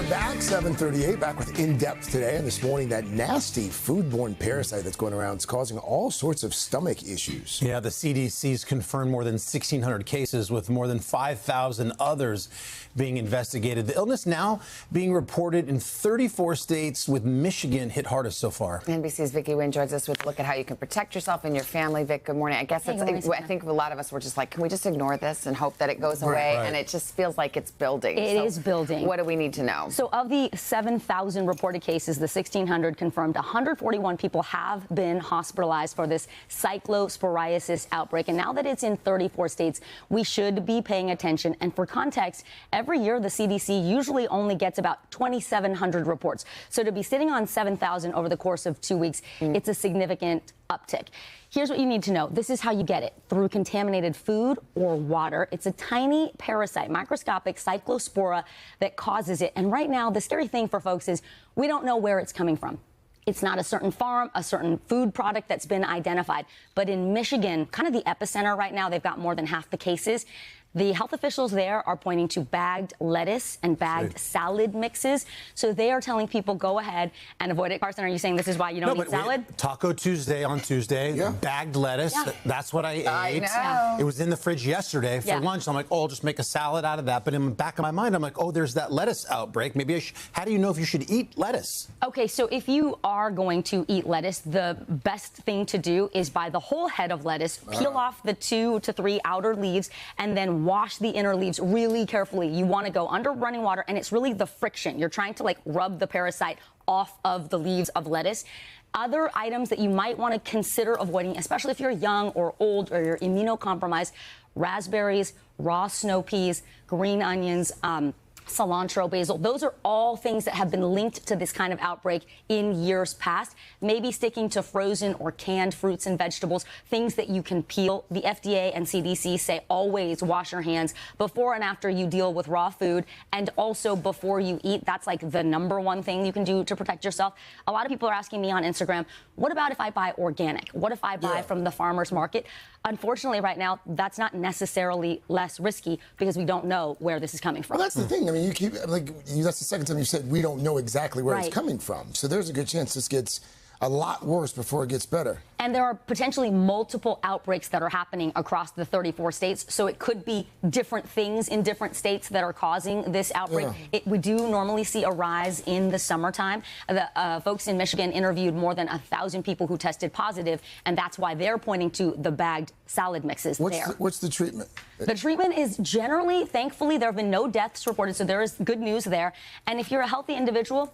Welcome back, 7:38, back with In-Depth today. And this morning, that nasty foodborne parasite that's going around is causing all sorts of stomach issues. Yeah, the CDC's confirmed more than 1,600 cases, with more than 5,000 others being investigated. The illness now being reported in 34 states, with Michigan hit hardest so far. NBC's Vicki Wynn joins us with a look at how you can protect yourself and your family. Vic, good morning. I guess I think a lot of us were just like, can we just ignore this and hope that it goes away? Right. And it just feels like it's building. It is building. What do we need to know? So of the 7,000 reported cases, the 1,600 confirmed, 141 people have been hospitalized for this cyclosporiasis outbreak. And now that it's in 34 states, we should be paying attention. And for context, every year the CDC usually only gets about 2,700 reports. So to be sitting on 7,000 over the course of 2 weeks, it's a significant uptick. Here's what you need to know. This is how you get it: through contaminated food or water. It's a tiny parasite, microscopic Cyclospora, that causes it. And right now, the scary thing for folks is we don't know where it's coming from. It's not a certain farm, a certain food product that's been identified. But in Michigan, kind of the epicenter right now, they've got more than half the cases. The health officials there are pointing to bagged lettuce and bagged salad mixes. So they are telling people, go ahead and avoid it. Carson, are you saying this is why you don't eat salad? Taco Tuesday on Tuesday, bagged lettuce. Yeah. That's what I ate. I know. It was in the fridge yesterday for lunch. I'm like, oh, I'll just make a salad out of that. But in the back of my mind, I'm like, oh, there's that lettuce outbreak. Maybe how do you know if you should eat lettuce? Okay, so if you are going to eat lettuce, the best thing to do is buy the whole head of lettuce, peel off the 2 to 3 outer leaves, and then wash the inner leaves really carefully. You want to go under running water, and it's really the friction. You're trying to like rub the parasite off of the leaves of lettuce. Other items that you might want to consider avoiding, especially if you're young or old or you're immunocompromised: raspberries, raw snow peas, green onions, cilantro, basil. Those are all things that have been linked to this kind of outbreak in years past. Maybe sticking to frozen or canned fruits and vegetables, things that you can peel. The FDA and CDC say always wash your hands before and after you deal with raw food, and also before you eat. That's like the #1 thing you can do to protect yourself. A lot of people are asking me on Instagram, what about if I buy organic? What if I buy from the farmer's market? Unfortunately, right now, that's not necessarily less risky because we don't know where this is coming from. Well, that's the thing. I mean, you keep, that's the second time you said we don't know exactly where it's coming from. So there's a good chance this gets a lot worse before it gets better. And there are potentially multiple outbreaks that are happening across the 34 states. So it could be different things in different states that are causing this outbreak. We do normally see a rise in the summertime. The folks in Michigan interviewed more than 1,000 people who tested positive, and that's why they're pointing to the bagged salad mixes there. What's the treatment? The treatment is generally, thankfully, there have been no deaths reported, so there is good news there. And if you're a healthy individual,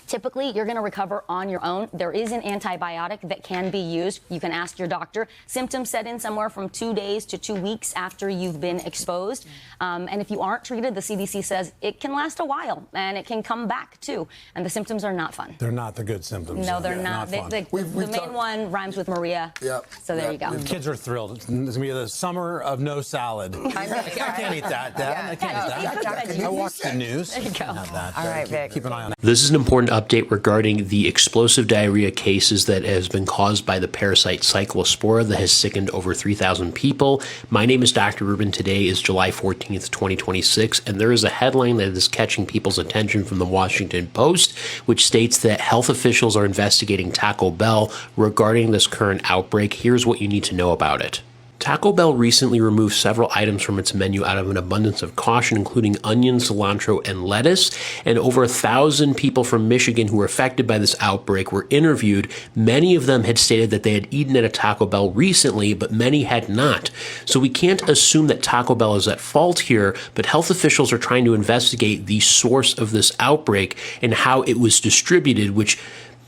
typically, you're going to recover on your own. There is an antibiotic that can be used. You can ask your doctor. Symptoms set in somewhere from 2 days to 2 weeks after you've been exposed. And if you aren't treated, the CDC says it can last a while, and it can come back, too. And the symptoms are not fun. They're not the good symptoms. No, they're not. Fun. The main one rhymes with Maria. So there you go. The kids are thrilled. It's going to be the summer of no salad. I can't eat that, Dad. I can't eat that. I watch the news. There you go. All right, Vic. Keep an eye on that. This is an important update regarding the explosive diarrhea cases that has been caused by the parasite Cyclospora that has sickened over 3,000 people. My name is Dr. Rubin. Today is July 14th, 2026, and there is a headline that is catching people's attention from the Washington Post, which states that health officials are investigating Taco Bell regarding this current outbreak. Here's what you need to know about it. Taco Bell recently removed several items from its menu out of an abundance of caution, including onion, cilantro, and lettuce. And over 1,000 people from Michigan who were affected by this outbreak were interviewed. Many of them had stated that they had eaten at a Taco Bell recently, but many had not. So we can't assume that Taco Bell is at fault here, but health officials are trying to investigate the source of this outbreak and how it was distributed, which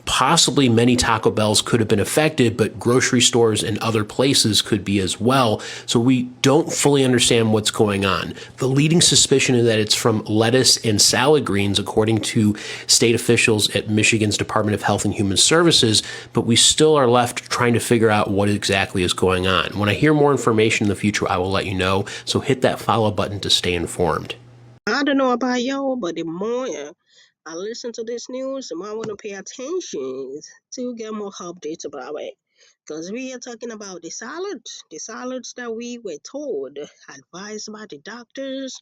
possibly many Taco Bells could have been affected, but grocery stores and other places could be as well. So we don't fully understand what's going on. The leading suspicion is that it's from lettuce and salad greens, according to state officials at Michigan's Department of Health and Human Services, but we still are left trying to figure out what exactly is going on. When I hear more information in the future, I will let you know. So hit that follow button to stay informed. I don't know about y'all, but the more I listen to this news, the more I want to pay attention to get more updates about it. Because we are talking about the salads that we were told, advised by the doctors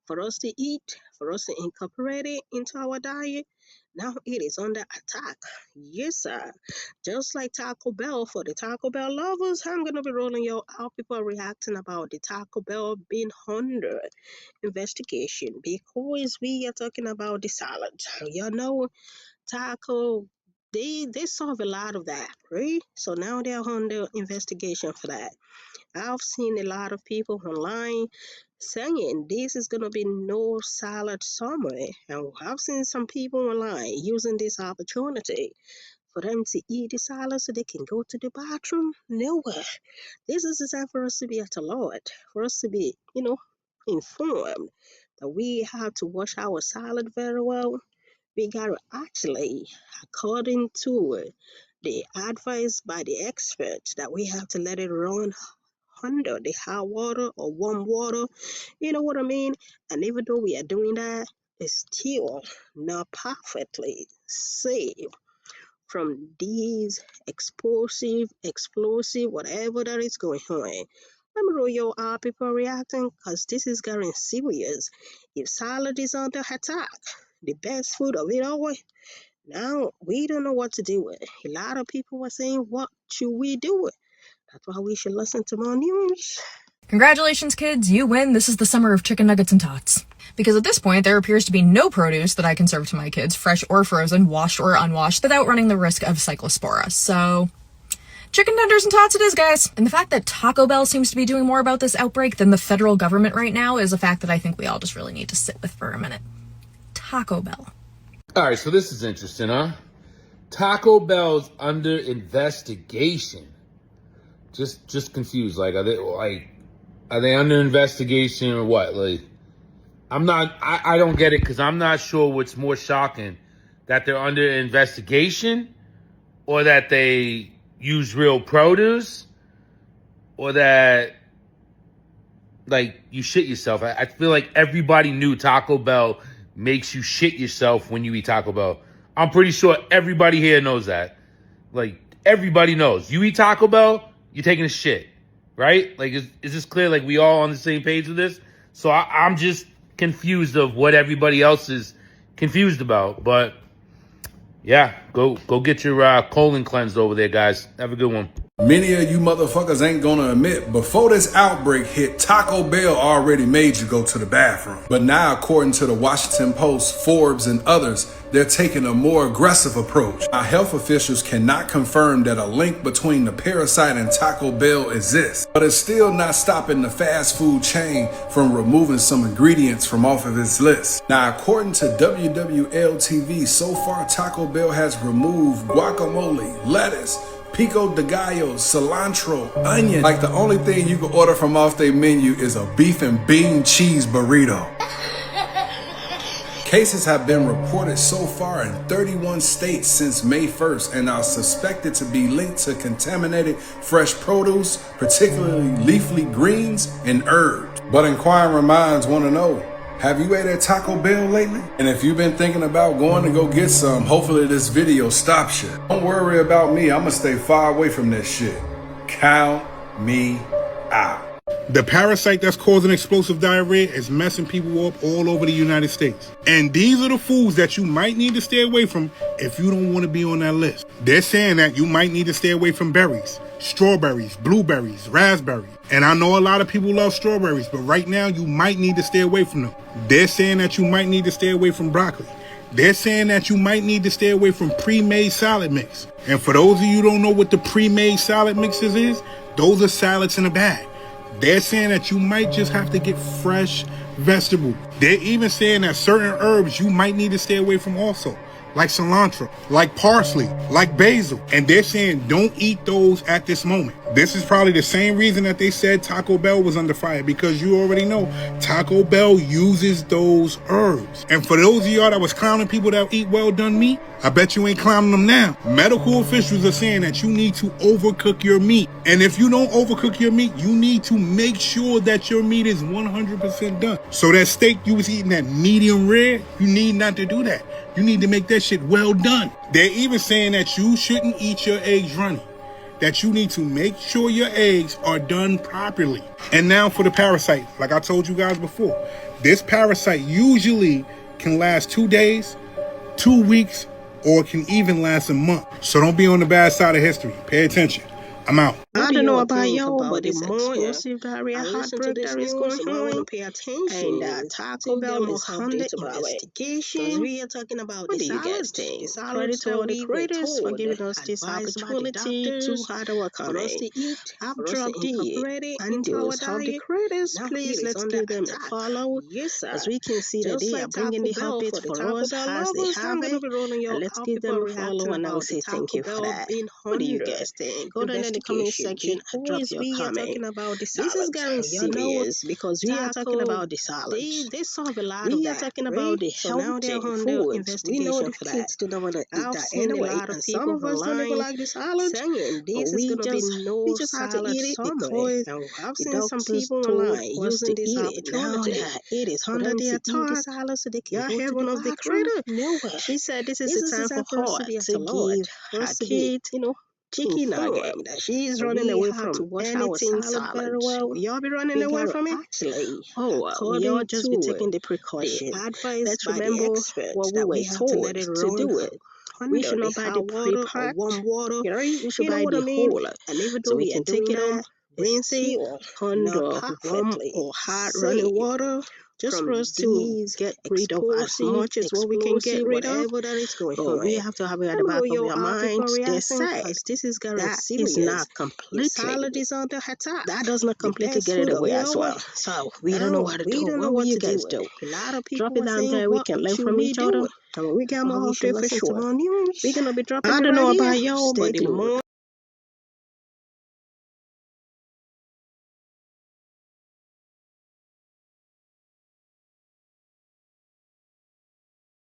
for us to eat, for us to incorporate it into our diet. Now it is under attack. Yes, sir. Just like Taco Bell, for the Taco Bell lovers, I'm going to be rolling your out. People are reacting about the Taco Bell being under investigation because we are talking about the salads. You know, taco, they solve a lot of that, right? So now they're under investigation for that. I've seen a lot of people online saying this is gonna be no salad summer, and I've seen some people online using this opportunity for them to eat the salad so they can go to the bathroom. Nowhere. This is the time for us to be at alert, for us to be, informed that we have to wash our salad very well. We gotta actually, according to the advice by the experts, that we have to let it run under the hot water or warm water. You know what I mean? And even though we are doing that, it's still not perfectly safe from these explosive, whatever that is going on. Let me know your people reacting because this is getting serious. If salad is under attack, the best food of it all, now we don't know what to do with it. A lot of people were saying, what should we do with it? That's why we should listen to more news. Congratulations, kids, you win. This is the summer of chicken nuggets and tots. Because at this point, there appears to be no produce that I can serve to my kids, fresh or frozen, washed or unwashed, without running the risk of Cyclospora. So, chicken tenders and tots it is, guys. And the fact that Taco Bell seems to be doing more about this outbreak than the federal government right now is a fact that I think we all just really need to sit with for a minute. Taco Bell. All right, so this is interesting, huh? Taco Bell's under investigation. Just confused. Like, are they under investigation or what? Like, I don't get it because I'm not sure what's more shocking, that they're under investigation or that they use real produce or that, like, you shit yourself. I feel like everybody knew Taco Bell makes you shit yourself when you eat Taco Bell. I'm pretty sure everybody here knows that. Like, everybody knows. You eat Taco Bell, you're taking a shit, right? Like, is this clear? Like, we all on the same page with this? So I'm just confused of what everybody else is confused about. But, yeah, go get your colon cleansed over there, guys. Have a good one. Many of you motherfuckers ain't gonna admit, before this outbreak hit, Taco Bell already made you go to the bathroom. But now, according to the Washington Post, Forbes, and others, they're taking a more aggressive approach. Our health officials cannot confirm that a link between the parasite and Taco Bell exists, but it's still not stopping the fast food chain from removing some ingredients from off of its list. Now, according to WWL-TV, so far Taco Bell has removed guacamole, lettuce, pico de gallo, cilantro, onion. Like, the only thing you can order from off their menu is a beef and bean cheese burrito. Cases have been reported so far in 31 states since May 1st and are suspected to be linked to contaminated fresh produce, particularly leafy greens and herbs. But inquiring minds want to know, have you ate at Taco Bell lately? And if you've been thinking about going to go get some, hopefully this video stops you. Don't worry about me, I'm gonna stay far away from this shit. Count me out. The parasite that's causing explosive diarrhea is messing people up all over the United States. And these are the foods that you might need to stay away from if you don't want to be on that list. They're saying that you might need to stay away from berries, strawberries, blueberries, raspberries. And I know a lot of people love strawberries, but right now you might need to stay away from them. They're saying that you might need to stay away from broccoli. They're saying that you might need to stay away from pre-made salad mix. And for those of you who don't know what the pre-made salad mixes is, those are salads in a bag. They're saying that you might just have to get fresh vegetables. They're even saying that certain herbs you might need to stay away from also, like cilantro, like parsley, like basil. And they're saying don't eat those at this moment. This is probably the same reason that they said Taco Bell was under fire, because you already know Taco Bell uses those herbs. And for those of y'all that was clowning people that eat well-done meat, I bet you ain't clowning them now. Medical officials are saying that you need to overcook your meat. And if you don't overcook your meat, you need to make sure that your meat is 100% done. So that steak you was eating at medium rare, you need not to do that. You need to make that shit well done. They're even saying that you shouldn't eat your eggs runny. that you need to make sure your eggs are done properly. And now for the parasite. Like I told you guys before, this parasite usually can last 2 days, 2 weeks, or it can even last a month. So don't be on the bad side of history. Pay attention. I'm out. I don't know about y'all, but the more explosive diarrhea outbreak that is going on, pay attention. And Taco Bell is under investigation. Because we are talking about the salads. The salads that we were told for giving us this opportunity to have our comment. I've dropped the handles of the creators. Please let's give them a follow. Yes, sir. As we can see that they are bringing the updates for us as they have it. And let's give them a follow, and I will say thank you for that. What do you guys think? Go down in the comment section and drop your comment. This is getting serious because we are talking about the salads. They solve a lot of that. We are talking about the healthy foods. We know the kids do not want to eat that anyway, and some of us don't even like the salad. Saying this is going to be no salad have to eat it because I've seen some people online using this alternative. It is under their tongue salad so they can go to one of the creator. She said this is the time for her to give her kids, chicken nugget that she's running away from anything salad very well. Y'all be running away from it? Actually, we all just be taking the precaution. Let's remember what we were told to do it. We should not buy the pre-packed warm water. We should buy the whole. And even though we can take it on, rinse it under warm or hot running water. Just for us to get rid of as much as what we can get rid of. That is going on. We have to have it at the back of your mind. They said this is that is not completely. Salad is under attack. That does not completely get it away as well. So we don't know what to do. What will you guys do? A lot of people drop it down there. We can learn from each other. And when we get more updates for sure, we're gonna be dropping. I don't know about y'all, but the more